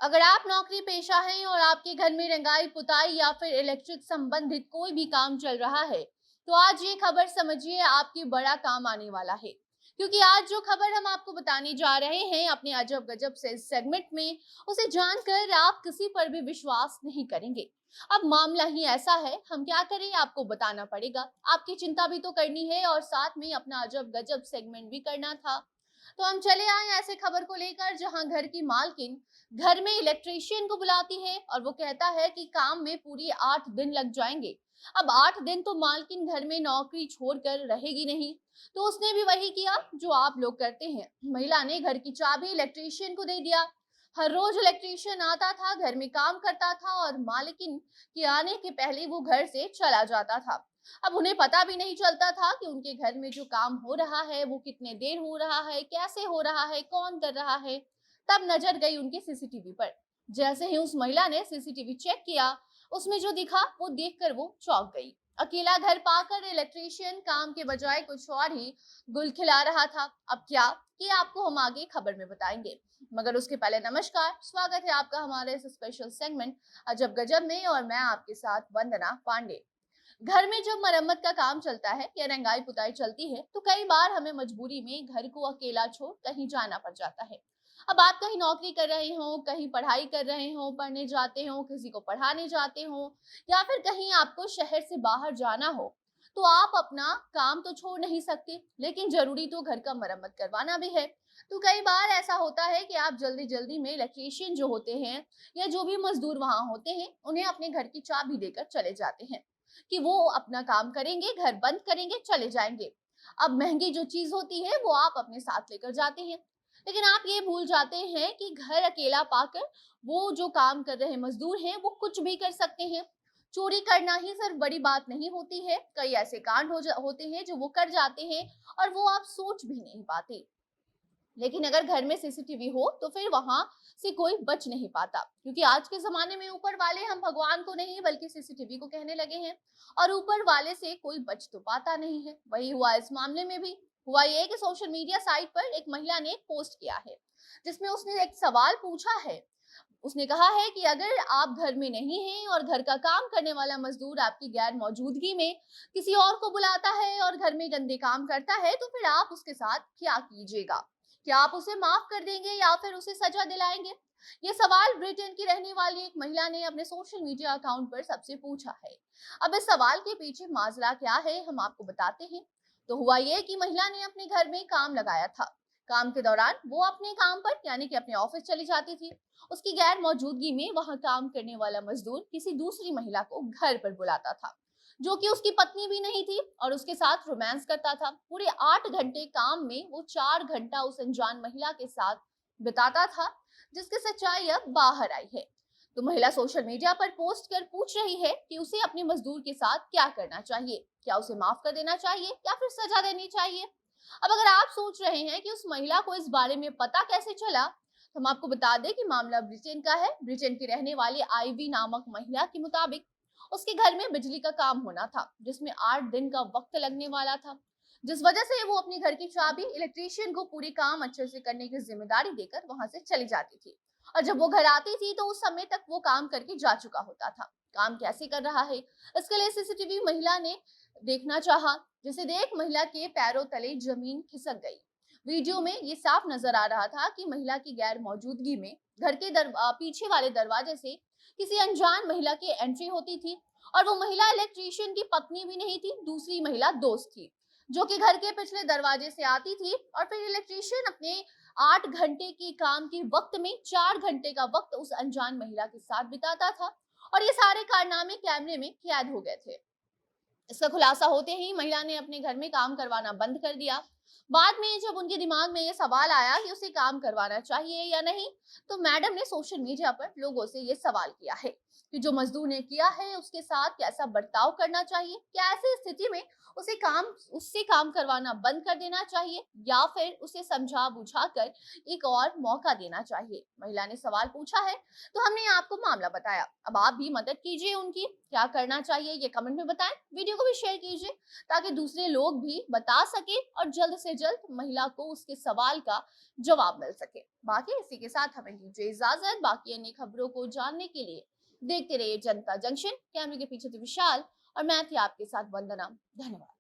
अगर आप नौकरी पेशा हैं और आपके घर में रंगाई पुताई या फिर इलेक्ट्रिक संबंधित कोई भी काम चल रहा है, तो आज ये खबर समझिए आपकी बड़ा काम आने वाला है। क्योंकि आज जो खबर हम आपको बताने जा रहे हैं अपने अजब गजब से इस सेगमेंट में, उसे जानकर आप किसी पर भी विश्वास नहीं करेंगे। अब मामला ही ऐसा है, हम क्या करें आपको बताना पड़ेगा। आपकी चिंता भी तो करनी है और साथ में अपना अजब गजब सेगमेंट भी करना था। तो हम चले आए ऐसे खबर को लेकर जहां घर की मालकिन घर में इलेक्ट्रीशियन को बुलाती है और वो कहता है कि काम में पूरी 8 दिन लग जाएंगे। अब 8 दिन तो मालकिन घर में नौकरी छोड़कर रहेगी नहीं, तो उसने भी वही किया जो आप लोग करते हैं। महिला ने घर की चाबी इलेक्ट्रीशियन को दे दिया। हर रोज इलेक्ट्रीशियन आता था, घर में काम करता था और मालकिन के आने के पहले वो घर से चला जाता था। अब उन्हें पता भी नहीं चलता था कि उनके घर में जो काम हो रहा है वो कितने देर हो रहा है, कैसे हो रहा है, कौन कर रहा है। तब नजर गई उनके सीसीटीवी पर। जैसे ही उस महिला ने सीसीटीवी चेक किया, उसमें जो दिखा वो देखकर वो चौंक गई। अकेला घर पाकर इलेक्ट्रीशियन काम के बजाय कुछ और ही गुल खिला रहा था। अब क्या, ये आपको हम आगे खबर में बताएंगे। मगर उसके पहले नमस्कार, स्वागत है आपका हमारे इस स्पेशल सेगमेंट अजब गजब में और मैं आपके साथ वंदना पांडे। घर में जब मरम्मत का काम चलता है या रंगाई पुताई चलती है, तो कई बार हमें मजबूरी में घर को अकेला छोड़ कहीं जाना पड़ जाता है। अब आप कहीं नौकरी कर रहे हो, कहीं पढ़ाई कर रहे हो, पढ़ने जाते हो, किसी को पढ़ाने जाते हो, या फिर कहीं आपको शहर से बाहर जाना हो, तो आप अपना काम तो छोड़ नहीं सकते, लेकिन जरूरी तो घर का मरम्मत करवाना भी है। तो कई बार ऐसा होता है कि आप जल्दी जल्दी में इलेक्ट्रीशियन जो होते हैं या जो भी मजदूर वहां होते हैं, उन्हें अपने घर की चाबी देकर चले जाते हैं कि वो अपना काम करेंगे, घर बंद करेंगे, चले जाएंगे। अब महंगी जो चीज होती है वो आप अपने साथ लेकर जाते हैं, लेकिन आप ये भूल जाते हैं कि घर अकेला पाकर वो जो काम कर रहे मजदूर हैं वो कुछ भी कर सकते हैं। चोरी करना ही सिर्फ बड़ी बात नहीं होती है, कई ऐसे कांड होते हैं जो वो कर जाते हैं और वो आप सोच भी नहीं पाते। लेकिन अगर घर में सीसीटीवी हो तो फिर वहां से कोई बच नहीं पाता, क्योंकि आज के जमाने में ऊपर वाले हम भगवान को नहीं बल्कि सीसीटीवी को कहने लगे हैं, और ऊपर वाले से कोई बच तो पाता नहीं है। वही हुआ इस मामले में भी। हुआ ये कि सोशल मीडिया साइट पर एक महिला ने एक पोस्ट किया है जिसमें उसने एक सवाल पूछा है। उसने कहा है कि अगर आप घर में नहीं हैं और घर का काम करने वाला मजदूर आपकी गैर मौजूदगी में किसी और को बुलाता है और घर में गंदे काम करता है, तो फिर आप उसके साथ क्या कीजिएगा? क्या आप उसे माफ कर देंगे या फिर उसे सजा दिलाएंगे? ये सवाल ब्रिटेन की रहने वाली एक महिला ने अपने सोशल मीडिया अकाउंट पर सबसे पूछा है। अब इस सवाल के पीछे माजरा क्या है हम आपको बताते हैं। तो हुआ ये कि महिला ने अपने घर में काम लगाया था। काम के दौरान वो अपने काम पर यानी कि अपने ऑफिस चली जाती थी। उसकी गैर मौजूदगी में वहां काम करने वाला मजदूर किसी दूसरी महिला को घर पर बुलाता था, जो कि उसकी पत्नी भी नहीं थी, और उसके साथ रोमांस करता था। पूरे 8 घंटे काम में वो 4 घंटा उस अनजान महिला के साथ बिताता था, जिसकी सच्चाई अब बाहर आई है। तो महिला सोशल मीडिया पर पोस्ट कर पूछ रही है कि उसे अपने मजदूर के साथ क्या करना चाहिए, क्या उसे माफ कर देना चाहिए या फिर सजा देनी चाहिए। अब अगर आप सोच रहे हैं कि उस महिला को इस बारे में पता कैसे चला, तो हम आपको बता दें कि मामला ब्रिटेन का है। ब्रिटेन की रहने वाली आईवी नामक महिला के मुताबिक उसके घर में बिजली का काम होना था जिसमें 8 दिन का वक्त लगने वाला था, जिस वजह से वो अपने घर की चाबी इलेक्ट्रीशियन को पूरी काम अच्छे से करने की जिम्मेदारी देकर वहां से चली जाती थी। और जब वो घर आती थी तो उस समय तक वो काम करके जा चुका होता था। काम कैसे कर रहा है, इसके लिए सीसीटीवी महिला ने देखना चाहा, जिसे देख महिला के पैरों तले जमीन खिसक गई। वीडियो में ये साफ नजर आ रहा था कि महिला की गैर मौजूदगी में घर के पीछे वाले दरवाजे से किसी अनजान महिला की एंट्री होती थी, और वो महिला इलेक्ट्रीशियन की पत्नी भी नहीं थी, दूसरी महिला दोस्त थी, जो कि घर के पिछले दरवाजे से आती थी और फिर इलेक्ट्रीशियन अपने 8 घंटे के काम के वक्त में 4 घंटे का वक्त उस अनजान महिला के साथ बिताता था। और ये सारे कारनामे कैमरे में कैद हो गए थे। इसका खुलासा होते ही महिला ने अपने घर में काम करवाना बंद कर दिया। बाद में जब उनके दिमाग में ये सवाल आया कि उसे काम करवाना चाहिए या नहीं, तो मैडम ने सोशल मीडिया पर लोगों से ये सवाल किया है कि जो मजदूर ने किया है उसके साथ कैसा बर्ताव करना चाहिए, क्या ऐसी स्थिति में उससे काम करवाना बंद कर देना चाहिए या फिर उसे समझा बुझा कर एक और मौका देना चाहिए। महिला ने सवाल पूछा है, तो हमने आपको मामला बताया। अब आप भी मदद कीजिए, उनकी क्या करना चाहिए ये कमेंट में बताएं। वीडियो को भी शेयर कीजिए ताकि दूसरे लोग भी बता सके और जल्द से जल्द महिला को उसके सवाल का जवाब मिल सके। बाकी इसी के साथ हमें दीजिए इजाजत। बाकी अन्य खबरों को जानने के लिए देखते रहिए जनता जंक्शन। कैमरे के पीछे थे विशाल और मैं थी आपके साथ वंदना। धन्यवाद।